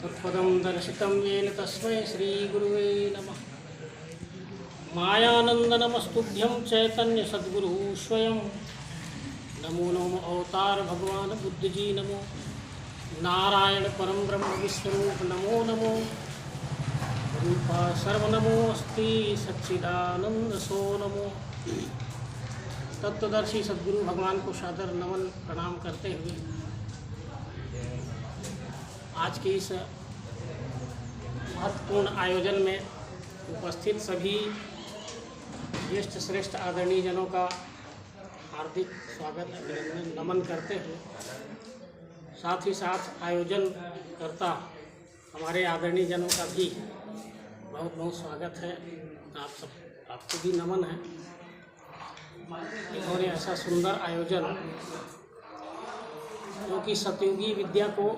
तत्पदं दर्शितं येन तस्मै श्रीगुरुवे नमः। मायानन्दनमस्तुभ्यं चैतन्यसद्गुरु स्वयं। नमो नमो अवतार भगवान बुद्ध जी नमो। नारायण परम ब्रह्म विश्वरूप नमो नमो। रूपा सर्वनमो अस्ति सच्चिदानंद सो नमो। तत्वदर्शी सद्गुरु भगवान को सादर नमन प्रणाम करते हुए आज के इस महत्वपूर्ण आयोजन में उपस्थित सभी ज्येष्ठ श्रेष्ठ आदरणीय जनों का हार्दिक स्वागत अभिनंदन नमन करते हुए साथ ही साथ आयोजन करता हमारे आदरणीय जनों का भी बहुत बहुत स्वागत है। आपको भी नमन है। इन्होंने ऐसा सुंदर आयोजन जो कि सतयुगी विद्या को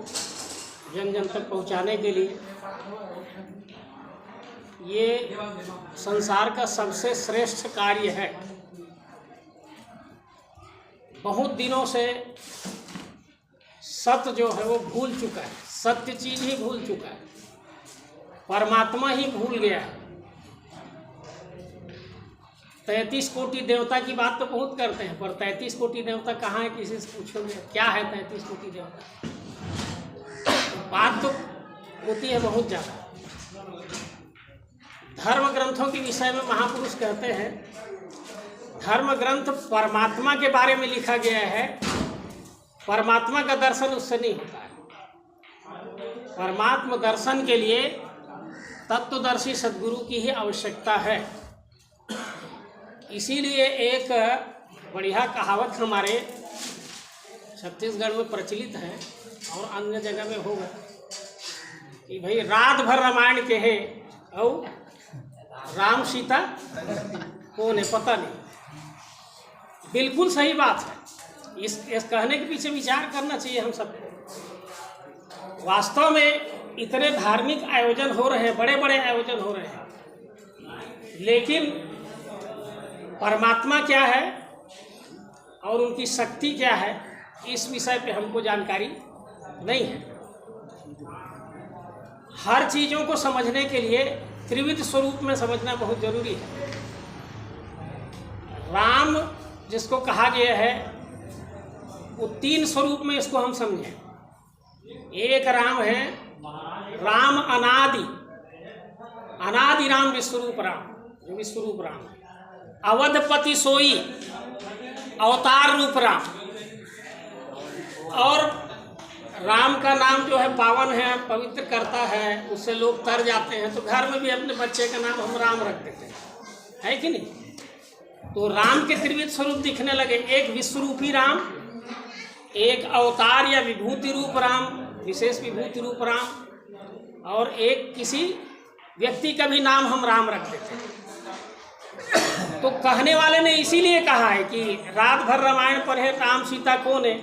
जन जन तक पहुंचाने के लिए ये संसार का सबसे श्रेष्ठ कार्य है। बहुत दिनों से सत्य जो है वो भूल चुका है, सत्य चीज ही भूल चुका है, परमात्मा ही भूल गया है। 33 कोटि देवता की बात तो बहुत करते हैं, पर 33 कोटि देवता कहाँ है किसी से पूछोगे क्या है 33 कोटि देवता? बात तो होती है बहुत ज़्यादा। धर्म ग्रंथों के विषय में महापुरुष कहते हैं धर्म ग्रंथ परमात्मा के बारे में लिखा गया है, परमात्मा का दर्शन उससे नहीं होता है। परमात्मा दर्शन के लिए तत्वदर्शी सद्गुरु की ही आवश्यकता है। इसीलिए एक बढ़िया कहावत हमारे छत्तीसगढ़ में प्रचलित है और अन्य जगह में होगा कि भाई रात भर रामायण के है और राम सीता कौन है पता नहीं। बिल्कुल सही बात है। इस कहने के पीछे विचार करना चाहिए हम सबको। वास्तव में इतने धार्मिक आयोजन हो रहे हैं, बड़े बड़े आयोजन हो रहे हैं, लेकिन परमात्मा क्या है और उनकी शक्ति क्या है इस विषय पे हमको जानकारी नहीं है। हर चीज़ों को समझने के लिए त्रिविध स्वरूप में समझना बहुत जरूरी है। राम जिसको कहा गया है वो 3 स्वरूप में इसको हम समझें। एक राम है राम अनादि, अनादि राम विश्वरूप राम, जो विश्वरूप राम है। अवधपति सोई अवतार रूप राम। और राम का नाम जो है पावन है, पवित्र करता है, उससे लोग तर जाते हैं। तो घर में भी अपने बच्चे का नाम हम राम रख देते हैं, है कि नहीं? तो राम के त्रिविध स्वरूप दिखने लगे। एक विश्वरूपी राम, एक अवतार या विभूति रूप राम, विशेष विभूति रूप राम, और एक किसी व्यक्ति का भी नाम हम राम रख देते हैं। तो कहने वाले ने इसीलिए कहा है कि रात भर रामायण पढ़े राम सीता कौन है।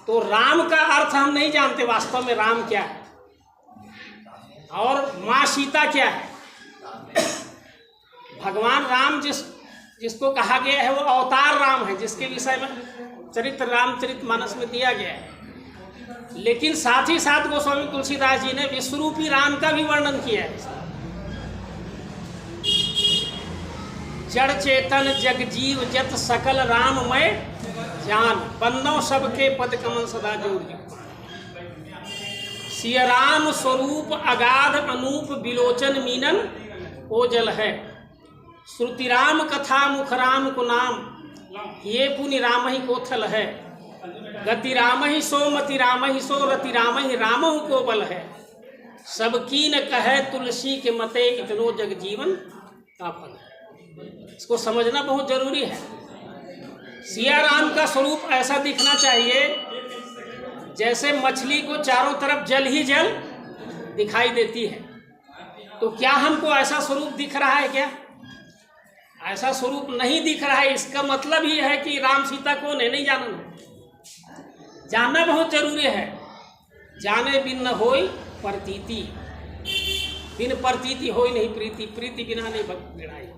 तो राम का अर्थ हम नहीं जानते वास्तव में राम क्या है और माँ सीता क्या है। भगवान राम जिसको कहा गया है वो अवतार राम है, जिसके विषय में चरित्र रामचरितमानस में दिया गया है। लेकिन साथ ही साथ गोस्वामी तुलसीदास जी ने विश्वरूपी राम का भी वर्णन किया है। जड़ चेतन जग जीव जत सकल राममय जान, बन्नो सबके पद कमल सदा जोड़िए। सिय राम स्वरूप अगाध अनूप बिलोचन मीनन ओजल है। श्रुति राम कथा मुख राम को नाम, ये पुनि राम ही कोथल है। गति राम ही सो मति राम ही सो रति राम ही रामहु को बल है। सबकी न कहे तुलसी के मते इतनो जग जीवन का फल है। इसको समझना बहुत जरूरी है। सिया राम का स्वरूप ऐसा दिखना चाहिए जैसे मछली को चारों तरफ जल ही जल दिखाई देती है। तो क्या हमको ऐसा स्वरूप दिख रहा है क्या? ऐसा स्वरूप नहीं दिख रहा है। इसका मतलब ही है कि राम सीता कौन है नहीं जानना। जानना बहुत जरूरी है। जाने बिन न होई प्रतीति, बिन प्रतीति होई नहीं प्रीति, प्रीति बिना नहीं भिड़ाई,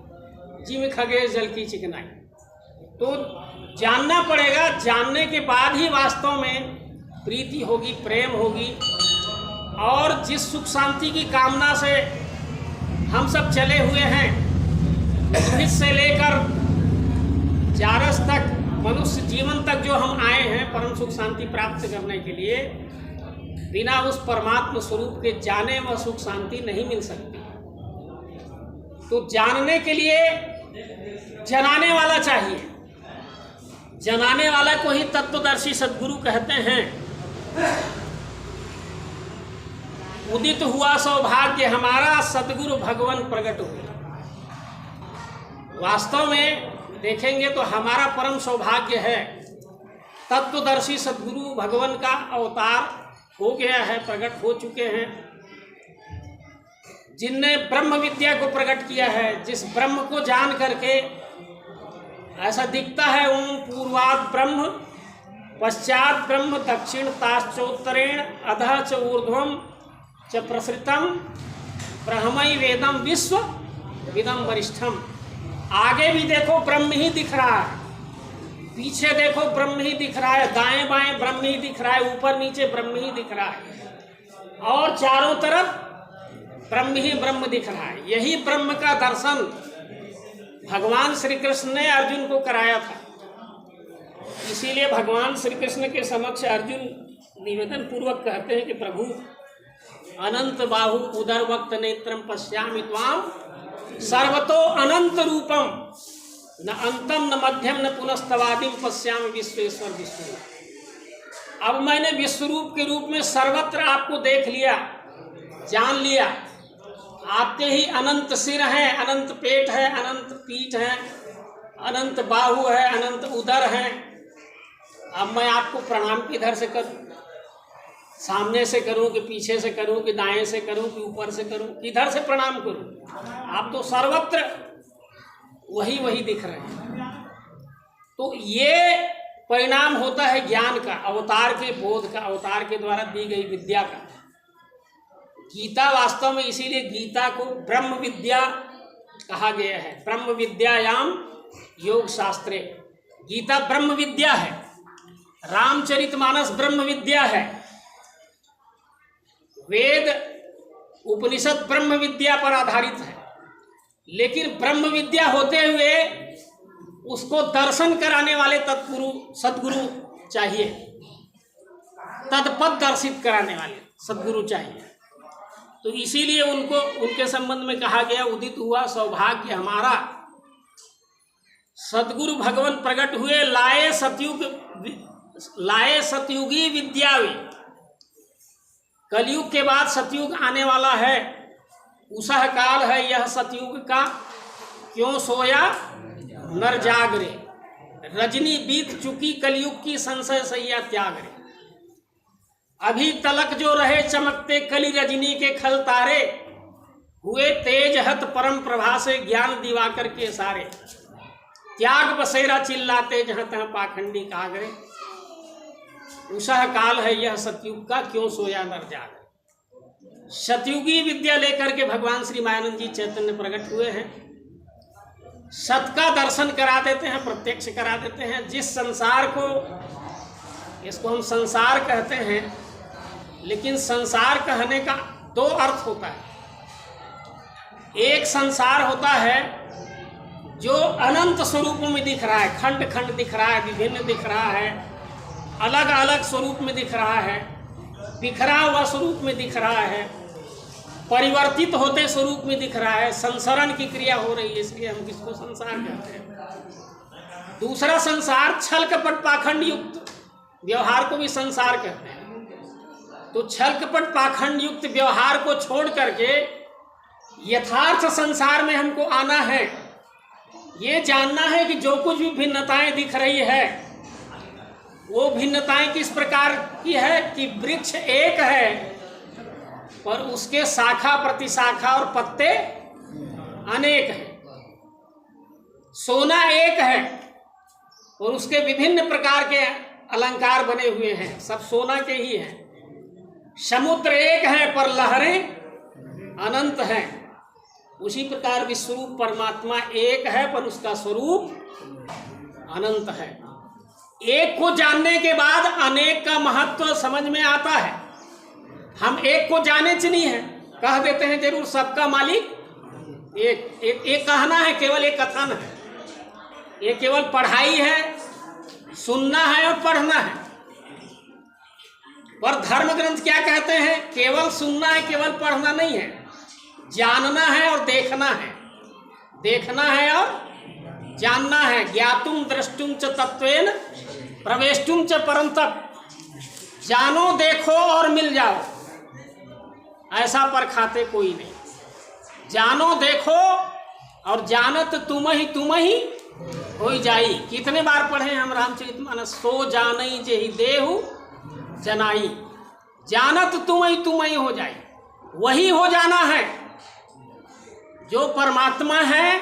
जिम खगेश जल की चिकनाई। तो जानना पड़ेगा। जानने के बाद ही वास्तव में प्रीति होगी, प्रेम होगी, और जिस सुख शांति की कामना से हम सब चले हुए हैं, उद्भिद से लेकर जारस तक, मनुष्य जीवन तक जो हम आए हैं परम सुख शांति प्राप्त करने के लिए, बिना उस परमात्मा स्वरूप के जाने व सुख शांति नहीं मिल सकती। तो जानने के लिए जनाने वाला चाहिए। जनाने वाला को ही तत्वदर्शी सद्गुरु कहते हैं। उदित हुआ सौभाग्य हमारा, सद्गुरु भगवान प्रकट हुए। वास्तव में देखेंगे तो हमारा परम सौभाग्य है, तत्वदर्शी सद्गुरु भगवान का अवतार हो गया है, प्रकट हो चुके हैं, जिनने ब्रह्म विद्या को प्रकट किया है। जिस ब्रह्म को जान करके ऐसा दिखता है, ओम पूर्वाद ब्रह्म, पश्चात ब्रह्म, दक्षिण ताश्चोत्तरेण, अधः च ऊर्ध्वम च प्रसृतम, ब्रह्मई वेदम विश्व विदम वरिष्ठम। आगे भी देखो ब्रह्म ही दिख रहा है, पीछे देखो ब्रह्म ही दिख रहा है, दाएं बाएं ब्रह्म ही दिख रहा है, ऊपर नीचे ब्रह्म ही दिख रहा है, और चारों तरफ ब्रह्म ही ब्रह्म दिख रहा है। यही ब्रह्म का दर्शन भगवान श्री कृष्ण ने अर्जुन को कराया था। इसीलिए भगवान श्री कृष्ण के समक्ष अर्जुन निवेदन पूर्वक कहते हैं कि प्रभु, अनंत बाहु उदर वक्त नेत्रम पश्यामि त्वाम, सर्वतो अनंत रूपम, न अंतम न मध्यम न पुनस्तवादिम पश्यामि विश्वेश्वर विश्व। अब मैंने विश्वरूप के रूप में सर्वत्र आपको देख लिया, जान लिया। आपके ही अनंत सिर हैं, अनंत पेट है, अनंत पीठ है, अनंत बाहु है, अनंत उदर है। अब मैं आपको प्रणाम किधर से करूं? सामने से करूं कि पीछे से करूं कि दाएं से करूं कि ऊपर से करूं? किधर से प्रणाम करूं? आप तो सर्वत्र वही वही दिख रहे हैं। तो ये परिणाम होता है ज्ञान का, अवतार के बोध का, अवतार के द्वारा दी गई विद्या का। गीता वास्तव में इसीलिए गीता को ब्रह्म विद्या कहा गया है। ब्रह्म विद्यायाम योग शास्त्रे, गीता ब्रह्म विद्या है। रामचरितमानस ब्रह्म विद्या है। वेद उपनिषद ब्रह्म विद्या पर आधारित है, लेकिन ब्रह्म विद्या होते हुए उसको दर्शन कराने वाले तत्गुरु सद्गुरु चाहिए, तत्पद दर्शित कराने वाले सद्गुरु चाहिए। तो इसीलिए उनको, उनके संबंध में कहा गया, उदित हुआ सौभाग्य हमारा, सद्गुरु भगवान प्रकट हुए, लाए सतयुगी विद्यावी। कलयुग के बाद सतयुग आने वाला है, उसह काल है यह सतयुग का, क्यों सोया नर जागरे, रजनी बीत चुकी कलयुग की, संशय सैया त्याग रे। अभी तलक जो रहे चमकते कली रजनी के खल तारे, हुए तेज हत परम प्रभा से ज्ञान दिवाकर के सारे, त्याग बसेरा चिल्लाते जहाँ तहाँ पाखंडी कागरे, उषा काल है यह सतयुग का, क्यों सोया नर जाग। सतयुगी विद्या लेकर के भगवान श्री मायानंद जी चैतन्य प्रकट हुए हैं। सत का दर्शन करा देते हैं, प्रत्यक्ष करा देते हैं। जिस संसार को, इसको हम संसार कहते हैं, लेकिन संसार कहने का दो अर्थ होता है। एक संसार होता है जो अनंत स्वरूपों में दिख रहा है, खंड खंड दिख रहा है, विभिन्न दिख रहा है, अलग अलग स्वरूप में दिख रहा है, बिखरा हुआ स्वरूप में दिख रहा है, परिवर्तित होते स्वरूप में दिख रहा है, संसरण की क्रिया हो रही है, इसलिए हम किसको संसार कहते हैं। दूसरा संसार छल कपट पाखंड युक्त व्यवहार को भी संसार कहते हैं। तो छल कपट पाखंड युक्त व्यवहार को छोड़ करके यथार्थ संसार में हमको आना है। ये जानना है कि जो कुछ भी भिन्नताएं दिख रही है, वो भिन्नताएं किस प्रकार की है कि वृक्ष एक है पर उसके शाखा प्रतिशाखा और पत्ते अनेक हैं। सोना एक है और उसके विभिन्न प्रकार के अलंकार बने हुए हैं, सब सोना के ही हैं। समुद्र एक है पर लहरें अनंत हैं। उसी प्रकार विश्वरूप परमात्मा एक है पर उसका स्वरूप अनंत है। एक को जानने के बाद अनेक का महत्व समझ में आता है। हम एक को जाने च नहीं है, कह देते हैं जरूर सबका मालिक एक। एक कहना है, केवल एक कथन है, ये केवल पढ़ाई है, सुनना है और पढ़ना है। पर धर्म ग्रंथ क्या कहते हैं? केवल सुनना है, केवल पढ़ना नहीं है, जानना है और देखना है। देखना है और जानना है। ज्ञातुम द्रष्टुम च तत्वेन प्रवेष्टुम च परंतप। जानो, देखो और मिल जाओ, ऐसा पर खाते कोई नहीं। जानो देखो और जानत तुम ही हो जाई। कितने बार पढ़े हम रामचरितमानस? सो जानई जेहि देहु जनाई। जानत तुम ही हो जाई, वही हो जाना है। जो परमात्मा है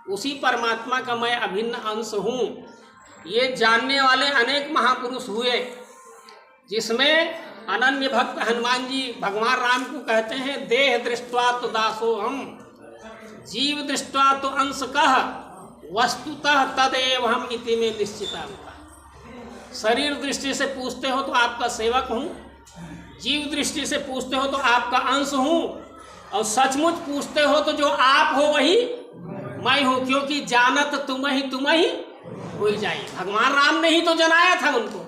उसी परमात्मा का मैं अभिन्न अंश हूँ। ये जानने वाले अनेक महापुरुष हुए, जिसमें अनन्य भक्त हनुमान जी भगवान राम को कहते हैं, देह दृष्ट्वा तो दासो हम, जीव दृष्ट्वा तो अंश कह, वस्तुतः तदेव हम इति में निश्चिता। शरीर दृष्टि से पूछते हो तो आपका सेवक हूँ, जीव दृष्टि से पूछते हो तो आपका अंश हूँ, और सचमुच पूछते हो तो जो आप हो वही मैं हूँ। क्योंकि जानत तुम ही हो जाए। भगवान राम ने ही तो जनाया था उनको।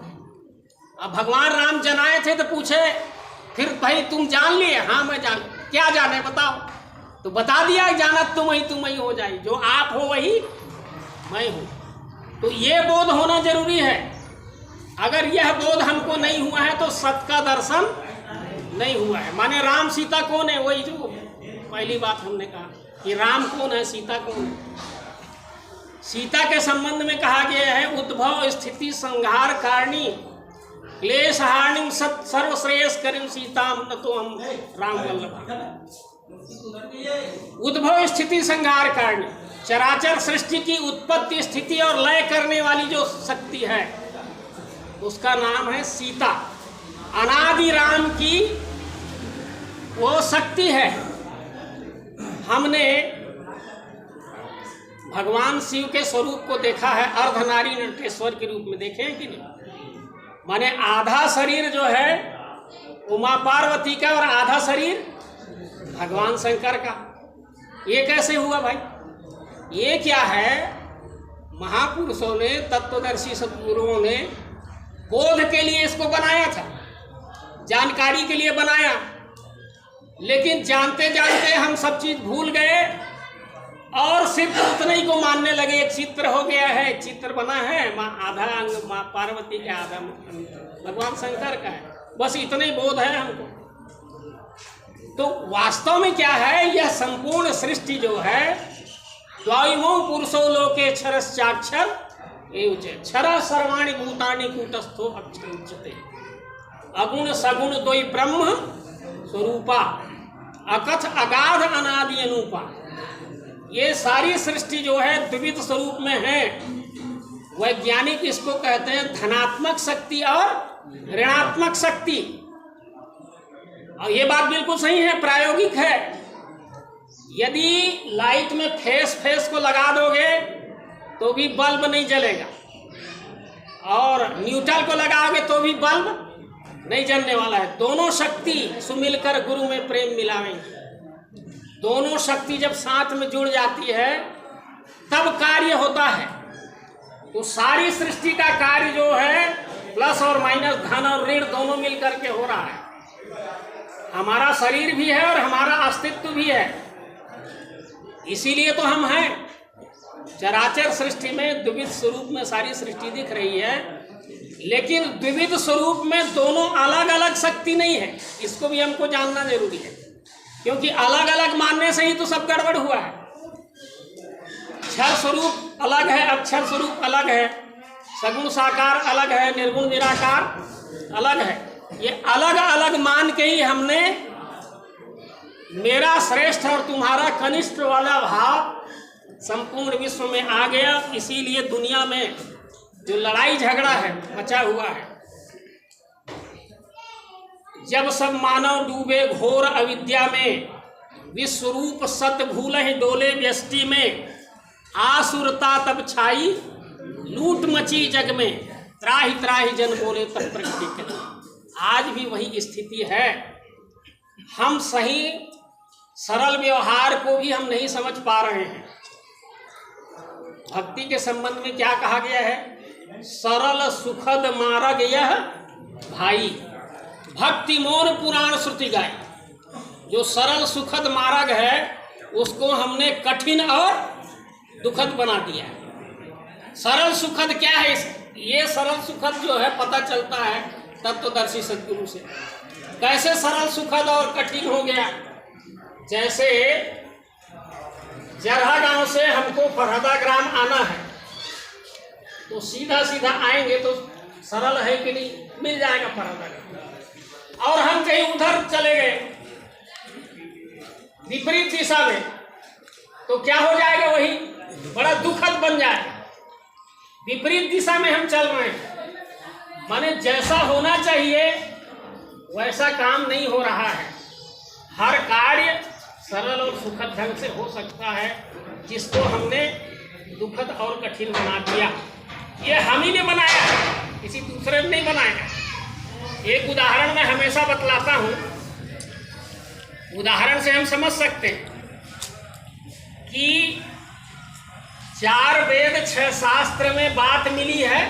अब भगवान राम जनाए थे तो पूछे फिर भाई तुम जान लिए? हाँ मैं जान। क्या जाने बताओ? तो बता दिया, जानत तुम ही हो जाए, जो आप हो वही मैं हूँ। तो ये बोध होना जरूरी है। अगर यह बोध हमको नहीं हुआ है तो सत्य का दर्शन नहीं हुआ है। माने राम सीता कौन है? वही जो पहली बात हमने कहा कि राम कौन है, सीता कौन है। सीता के संबंध में कहा गया है, उद्भव स्थिति संहार कारिणी क्लेश हारिणी सर्वश्रेयस करिम सीताम न तो हम राम वल्लभा। उद्भव स्थिति संहार कारिणी, चराचर सृष्टि की उत्पत्ति स्थिति और लय करने वाली जो शक्ति है उसका नाम है सीता। अनादि राम की वो शक्ति है। हमने भगवान शिव के स्वरूप को देखा है, अर्धनारी नटेश्वर के रूप में देखे हैं कि नहीं? माने आधा शरीर जो है उमा पार्वती का और आधा शरीर भगवान शंकर का। ये कैसे हुआ भाई? ये क्या है? महापुरुषों ने, तत्वदर्शी सद्गुरुओं ने बोध के लिए इसको बनाया था, जानकारी के लिए बनाया। लेकिन जानते जानते हम सब चीज भूल गए और सिर्फ उतने ही को मानने लगे। एक चित्र हो गया है, चित्र बना है, माँ आधा अंग माँ पार्वती का, आधा भगवान शंकर का है, बस इतने ही बोध है हमको। तो वास्तव में क्या है? यह संपूर्ण सृष्टि जो है, द्वैमो पुरुषो लोके क्षरश्चाक्षर एवं क्षर सर्वाणि भूतानि कूटस्थो अक्षर उच्यते। अगुण सगुण द्वै ब्रह्म स्वरूपा अकथ अगाध अनादि अनूपा। ये सारी सृष्टि जो है द्विविध स्वरूप में है। वैज्ञानिक इसको कहते हैं धनात्मक शक्ति और ऋणात्मक शक्ति। और ये बात बिल्कुल सही है, प्रायोगिक है। यदि लाइट में फेस को लगा दोगे तो भी बल्ब नहीं जलेगा, और न्यूट्रल को लगाओगे तो भी बल्ब नहीं जलने वाला है। दोनों शक्ति सुमिलकर गुरु में प्रेम मिलावेंगे। दोनों शक्ति जब साथ में जुड़ जाती है तब कार्य होता है। तो सारी सृष्टि का कार्य जो है प्लस और माइनस, धन और ऋण दोनों मिलकर के हो रहा है। हमारा शरीर भी है और हमारा अस्तित्व भी है, इसीलिए तो हम हैं। चराचर सृष्टि में द्विविध स्वरूप में सारी सृष्टि दिख रही है, लेकिन द्विविध स्वरूप में दोनों अलग अलग शक्ति नहीं है। इसको भी हमको जानना जरूरी है, क्योंकि अलग अलग मानने से ही तो सब गड़बड़ हुआ है। क्षर स्वरूप अलग है, अक्षर स्वरूप अलग है, सगुण साकार अलग है, निर्गुण निराकार अलग है। ये अलग अलग मान के ही हमने मेरा श्रेष्ठ और तुम्हारा कनिष्ठ वाला भाव संपूर्ण विश्व में आ गया। इसीलिए दुनिया में जो लड़ाई झगड़ा है मचा हुआ है। जब सब मानव डूबे घोर अविद्या में, विश्वरूप सत भूलहि डोले व्यष्टि में, आसुरता तब छाई लूट मची जग में, त्राहि त्राहि जन बोले तब प्रगति के। आज भी वही स्थिति है। हम सही सरल व्यवहार को भी हम नहीं समझ पा रहे हैं। भक्ति के संबंध में क्या कहा गया है? सरल सुखद मार्ग यह भाई, भक्ति मौन पुराण श्रुति गाय। जो सरल सुखद मार्ग है उसको हमने कठिन और दुखद बना दिया है। सरल सुखद क्या है? ये सरल सुखद जो है पता चलता है तत्वदर्शी सद्गुरु से। कैसे सरल सुखद और कठिन हो गया? जैसे जरहा गांव से हमको फरहदा ग्राम आना है तो सीधा सीधा आएंगे तो सरल है कि नहीं? मिल जाएगा फरहदा ग्राम। और हम कहीं उधर चले गए विपरीत दिशा में तो क्या हो जाएगा? वही बड़ा दुखद बन जाएगा। विपरीत दिशा में हम चल रहे हैं, माने जैसा होना चाहिए वैसा काम नहीं हो रहा है। हर कार्य सरल और सुखद ढंग से हो सकता है, जिसको हमने दुखद और कठिन बना दिया। ये हम ही ने बनाया है, किसी दूसरे ने नहीं बनाया। एक उदाहरण मैं हमेशा बतलाता हूँ, उदाहरण से हम समझ सकते हैं कि 4 वेद 6 शास्त्र में बात मिली है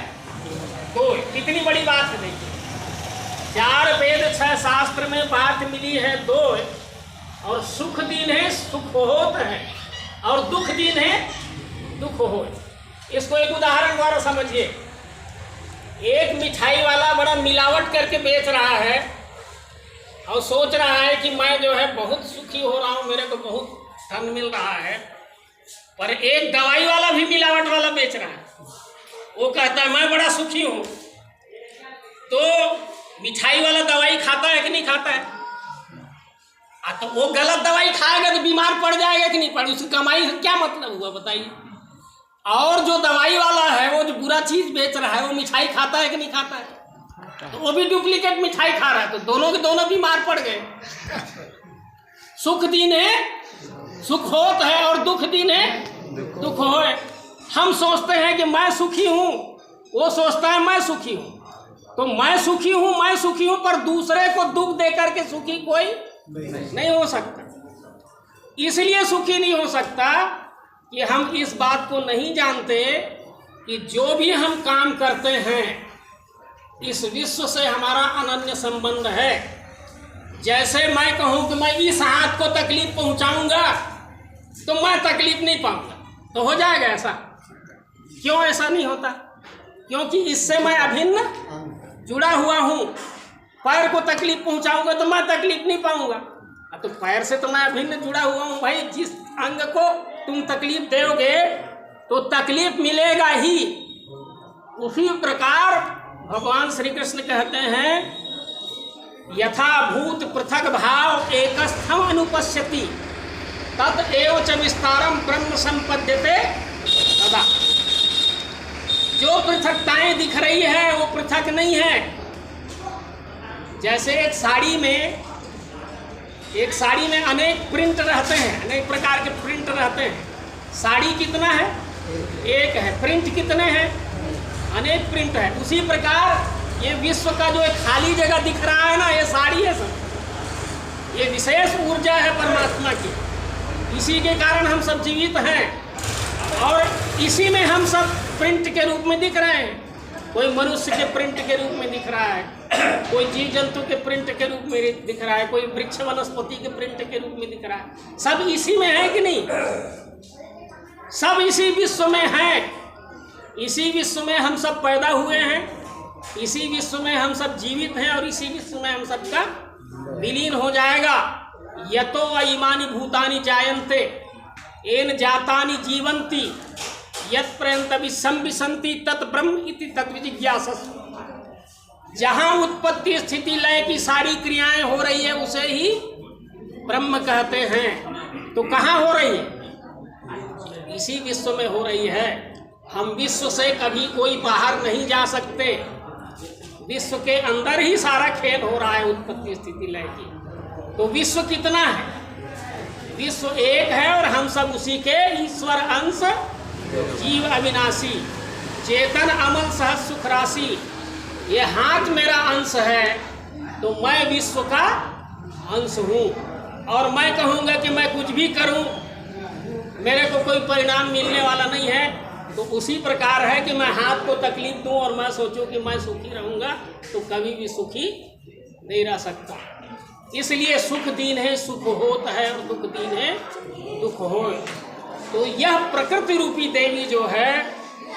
तो कितनी बड़ी बात है। देखिए 4 वेद 6 शास्त्र में बात मिली है 2, और सुख दिन है सुख होत है, और दुख दिन है दुख हो। इसको एक उदाहरण द्वारा समझिए। एक मिठाई वाला बड़ा मिलावट करके बेच रहा है और सोच रहा है कि मैं जो है बहुत सुखी हो रहा हूँ, मेरे को बहुत धन मिल रहा है। पर एक दवाई वाला भी मिलावट वाला बेच रहा है, वो कहता है मैं बड़ा सुखी हूँ। तो मिठाई वाला दवाई खाता है कि नहीं खाता है? तो वो गलत दवाई खाएगा तो बीमार पड़ जाएगा कि नहीं पड़? उसकी कमाई से क्या मतलब हुआ बताइए? और जो दवाई वाला है वो जो बुरा चीज बेच रहा है वो मिठाई खाता है कि नहीं खाता है? तो वो भी डुप्लीकेट मिठाई खा रहा है, तो दोनों के दोनों बीमार पड़ गए। सुख दिन है सुख होत है और दुख दिन है दुख होए। हम सोचते हैं कि मैं सुखी हूँ, वो सोचता है मैं सुखी हूँ। तो मैं सुखी हूँ पर दूसरे को दुख दे करके सुखी कोई नहीं हो सकता। इसलिए सुखी नहीं हो सकता कि हम इस बात को नहीं जानते कि जो भी हम काम करते हैं इस विश्व से हमारा अनन्य संबंध है। जैसे मैं कहूँ कि मैं इस हाथ को तकलीफ पहुँचाऊँगा तो मैं तकलीफ नहीं पाऊँगा, तो हो जाएगा ऐसा? क्यों ऐसा नहीं होता? क्योंकि इससे मैं अभिन्न जुड़ा हुआ हूँ। पैर को तकलीफ पहुँचाऊँगा तो मैं तकलीफ नहीं पाऊँगा, तो पैर से तो मैं अभिन्न जुड़ा हुआ हूँ। भाई जिस अंग को तुम तकलीफ दोगे तो तकलीफ मिलेगा ही। उसी प्रकार भगवान श्री कृष्ण कहते हैं यथा भूत पृथक भाव एकस्थम अनुपश्यति तद एव च विस्तारम ब्रह्म संपद्यते तदा। जो पृथकताएं दिख रही है वो पृथक नहीं है। जैसे एक साड़ी में अनेक प्रिंट रहते हैं, अनेक प्रकार के प्रिंट रहते हैं। साड़ी कितना है? एक है। प्रिंट कितने हैं? अनेक प्रिंट है। उसी प्रकार ये विश्व का जो एक खाली जगह दिख रहा है ना, ये साड़ी है सब। ये विशेष ऊर्जा है परमात्मा की, इसी के कारण हम सब जीवित हैं और इसी में हम सब प्रिंट के रूप में दिख रहे हैं। कोई मनुष्य के प्रिंट के रूप में दिख रहा है, कोई जीव जंतु के प्रिंट के रूप में दिख रहा है, कोई वृक्ष वनस्पति के प्रिंट के रूप में दिख रहा है। सब इसी में है कि नहीं? सब इसी विश्व में है। इसी विश्व में हम सब पैदा हुए हैं, इसी विश्व में हम सब जीवित हैं और इसी विश्व में हम सबका विलीन हो जाएगा। यतो व इमानि भूतानि जायन्ते येन जातानि जीवन्ति यत् पर्यन्त विसंति तत् ब्रह्म इति तद्विजिज्ञासस्व। जहाँ उत्पत्ति स्थिति लय की सारी क्रियाएं हो रही है उसे ही ब्रह्म कहते हैं। तो कहाँ हो रही है? इसी विश्व में हो रही है। हम विश्व से कभी कोई बाहर नहीं जा सकते। विश्व के अंदर ही सारा खेल हो रहा है उत्पत्ति स्थिति लय की। तो विश्व कितना है? विश्व एक है और हम सब उसी के ईश्वर अंश जीव अविनाशी। चेतन अमल सहज सुख राशि, ये हाथ मेरा अंश है तो मैं विश्व का अंश हूँ। और मैं कहूँगा कि मैं कुछ भी करूँ मेरे को कोई परिणाम मिलने वाला नहीं है, तो उसी प्रकार है कि मैं हाथ को तकलीफ दूँ और मैं सोचूं कि मैं सुखी रहूँगा, तो कभी भी सुखी नहीं रह सकता। इसलिए सुख दीन है सुख होत है, और दुख दीन है दुख हो। तो यह प्रकृति रूपी देवी जो है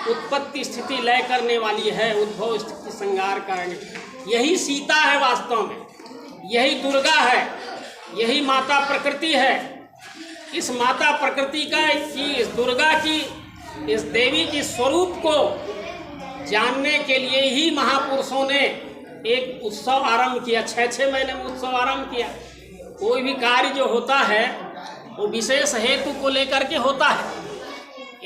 उत्पत्ति स्थिति लय करने वाली है, उद्भव स्थिति संहार कारण, यही सीता है वास्तव में, यही दुर्गा है, यही माता प्रकृति है। इस माता प्रकृति का की, इस दुर्गा की, इस देवी की स्वरूप को जानने के लिए ही महापुरुषों ने एक उत्सव आरंभ किया। 6 महीने में उत्सव आरंभ किया। कोई भी कार्य जो होता है वो विशेष हेतु को लेकर के होता है।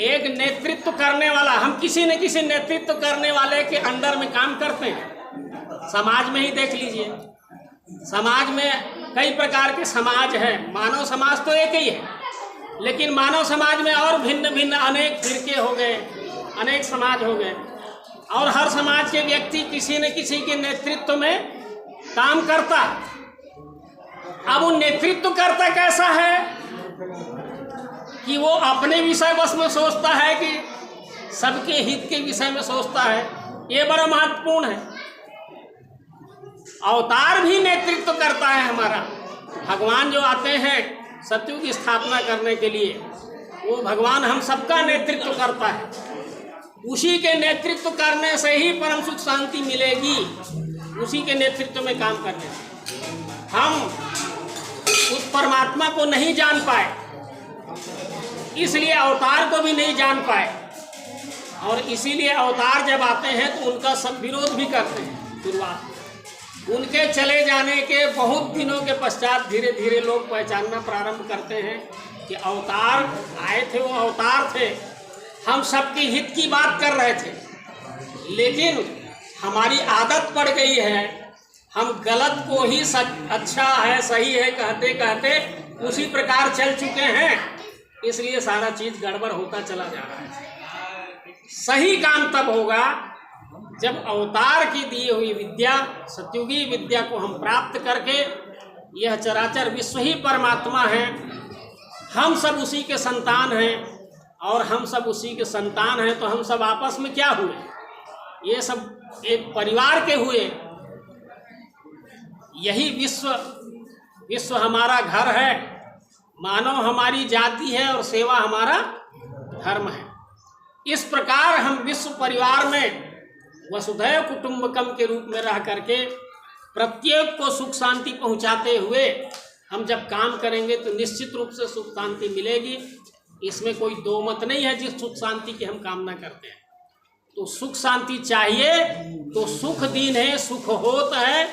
एक नेतृत्व करने वाला, हम किसी न किसी नेतृत्व करने वाले के अंडर में काम करते हैं। समाज में ही देख लीजिए, समाज में कई प्रकार के समाज है। मानव समाज तो एक ही है, लेकिन मानव समाज में और भिन्न भिन्न अनेक फिरके हो गए, अनेक समाज हो गए, और हर समाज के व्यक्ति किसी न किसी के नेतृत्व में काम करता। अब वो नेतृत्व करता कैसा है कि वो अपने विषय बस में सोचता है कि सबके हित के विषय में सोचता है। ये बड़ा महत्वपूर्ण है। अवतार भी नेतृत्व करता है हमारा। भगवान जो आते हैं सत्युग की स्थापना करने के लिए, वो भगवान हम सबका नेतृत्व करता है। उसी के नेतृत्व करने से ही परम सुख शांति मिलेगी, उसी के नेतृत्व में काम करने से। हम उस परमात्मा को नहीं जान पाए, इसलिए अवतार को भी नहीं जान पाए, और इसीलिए अवतार जब आते हैं तो उनका सब विरोध भी करते हैं। शुरुआत उनके चले जाने के बहुत दिनों के पश्चात धीरे धीरे लोग पहचानना प्रारंभ करते हैं कि अवतार आए थे, वो अवतार थे, हम सबके हित की बात कर रहे थे, लेकिन हमारी आदत पड़ गई है, हम गलत को ही अच्छा है सही है कहते कहते उसी प्रकार चल चुके हैं, इसलिए सारा चीज गड़बड़ होता चला जा रहा है। सही काम तब होगा जब अवतार की दी हुई विद्या, सत्युगी विद्या को हम प्राप्त करके, यह चराचर विश्व ही परमात्मा है, हम सब उसी के संतान हैं, और हम सब उसी के संतान हैं तो हम सब आपस में क्या हुए, ये सब एक परिवार के हुए। यही विश्व हमारा घर है, मानव हमारी जाति है और सेवा हमारा धर्म है। इस प्रकार हम विश्व परिवार में वसुधैव कुटुंबकम के रूप में रह करके प्रत्येक को सुख शांति पहुंचाते हुए हम जब काम करेंगे तो निश्चित रूप से सुख शांति मिलेगी। इसमें कोई दो मत नहीं है जिस सुख शांति की हम कामना करते हैं। तो सुख शांति चाहिए तो सुख दीन है सुख होत है,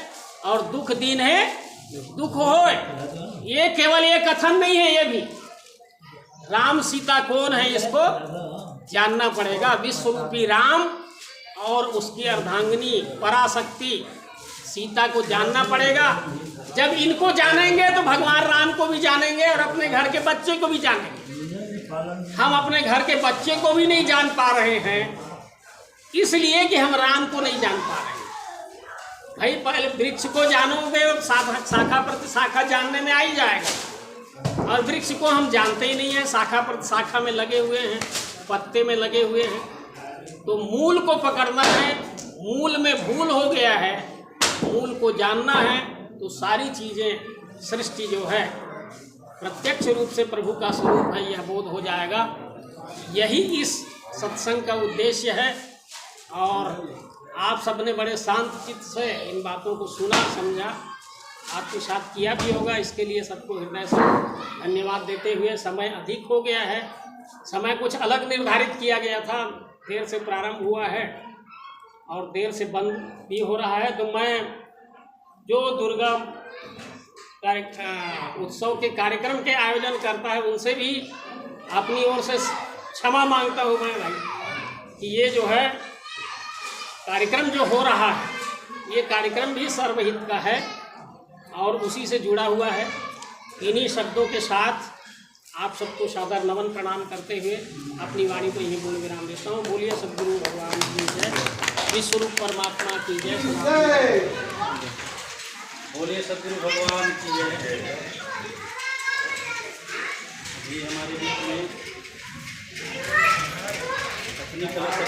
और दुख दीन है दुख होए। ये केवल ये कथन नहीं है, ये भी राम सीता कौन है इसको जानना पड़ेगा। विश्वरूपी राम और उसकी अर्धांगिनी पराशक्ति सीता को जानना पड़ेगा। जब इनको जानेंगे तो भगवान राम को भी जानेंगे और अपने घर के बच्चे को भी जानेंगे। हम अपने घर के बच्चे को भी नहीं जान पा रहे हैं, इसलिए कि हम राम को नहीं जान पा रहे हैं। भाई पहले वृक्ष को जानोगे और शाखा प्रति शाखा जानने में आ ही जाएगा, और वृक्ष को हम जानते ही नहीं है, शाखा प्रति शाखा में लगे हुए हैं, पत्ते में लगे हुए हैं। तो मूल को पकड़ना है, मूल में भूल हो गया है, मूल को जानना है तो सारी चीज़ें सृष्टि जो है प्रत्यक्ष रूप से प्रभु का स्वरूप है, यह बोध हो जाएगा। यही इस सत्संग का उद्देश्य है, और आप सबने बड़े शांत चित्त से इन बातों को सुना समझा, आपके साथ किया भी होगा। इसके लिए सबको हृदय से धन्यवाद देते हुए, समय अधिक हो गया है, समय कुछ अलग निर्धारित किया गया था, देर से प्रारंभ हुआ है और देर से बंद भी हो रहा है। तो मैं जो दुर्गा उत्सव के कार्यक्रम के आयोजन करता है उनसे भी अपनी ओर से क्षमा मांगता हूँ मैं भाई कि ये जो है कार्यक्रम जो हो रहा है, ये कार्यक्रम भी सर्वहित का है और उसी से जुड़ा हुआ है। इन्हीं शब्दों के साथ आप सबको सादर नमन प्रणाम करते हुए अपनी वाणी को यहीं बोल विराम देता हूँ। बोलिए सद्गुरु भगवान की जय, विश्वरूप परमात्मा की जय, बोलिए सद्गुरु भगवान की जय। अभी हमारे बीच में अपनी कला से